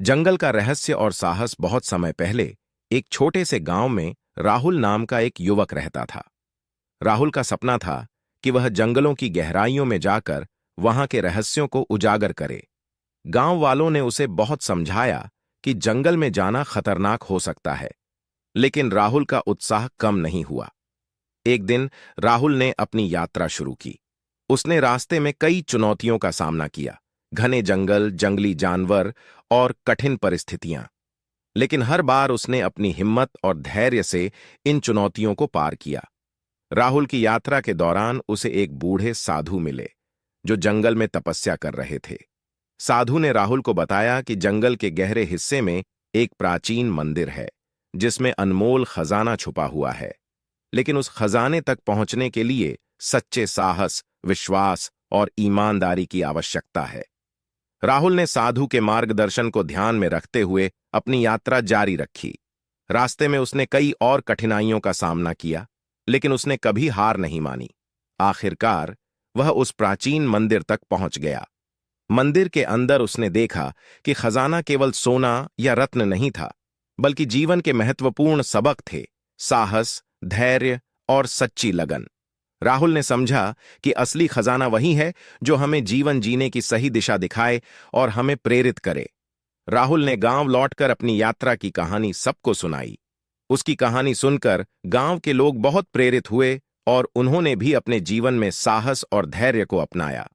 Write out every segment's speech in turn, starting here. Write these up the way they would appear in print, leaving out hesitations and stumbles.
जंगल का रहस्य और साहस। बहुत समय पहले एक छोटे से गांव में राहुल नाम का एक युवक रहता था। राहुल का सपना था कि वह जंगलों की गहराइयों में जाकर वहां के रहस्यों को उजागर करे। गांव वालों ने उसे बहुत समझाया कि जंगल में जाना खतरनाक हो सकता है, लेकिन राहुल का उत्साह कम नहीं हुआ। एक दिन राहुल ने अपनी यात्रा शुरू की। उसने रास्ते में कई चुनौतियों का सामना किया, घने जंगल, जंगली जानवर और कठिन परिस्थितियां। लेकिन हर बार उसने अपनी हिम्मत और धैर्य से इन चुनौतियों को पार किया। राहुल की यात्रा के दौरान उसे एक बूढ़े साधु मिले, जो जंगल में तपस्या कर रहे थे। साधु ने राहुल को बताया कि जंगल के गहरे हिस्से में एक प्राचीन मंदिर है, जिसमें अनमोल खजाना छुपा हुआ है। लेकिन उस खजाने तक पहुंचने के लिए सच्चे साहस, विश्वास और ईमानदारी की आवश्यकता है। राहुल ने साधु के मार्गदर्शन को ध्यान में रखते हुए अपनी यात्रा जारी रखी। रास्ते में उसने कई और कठिनाइयों का सामना किया, लेकिन उसने कभी हार नहीं मानी। आखिरकार वह उस प्राचीन मंदिर तक पहुंच गया। मंदिर के अंदर उसने देखा कि खजाना केवल सोना या रत्न नहीं था, बल्कि जीवन के महत्वपूर्ण सबक थे: साहस, धैर्य और सच्ची लगन। राहुल ने समझा कि असली खजाना वही है जो हमें जीवन जीने की सही दिशा दिखाए और हमें प्रेरित करे। राहुल ने गांव लौटकर अपनी यात्रा की कहानी सबको सुनाई। उसकी कहानी सुनकर गांव के लोग बहुत प्रेरित हुए और उन्होंने भी अपने जीवन में साहस और धैर्य को अपनाया।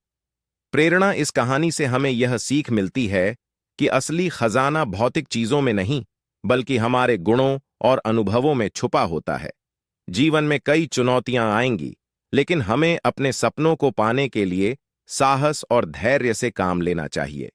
प्रेरणा: इस कहानी से हमें यह सीख मिलती है कि असली खजाना भौतिक चीजों में नहीं, बल्कि हमारे गुणों और अनुभवों में छुपा होता है। जीवन में कई चुनौतियां आएंगी, लेकिन हमें अपने सपनों को पाने के लिए साहस और धैर्य से काम लेना चाहिए।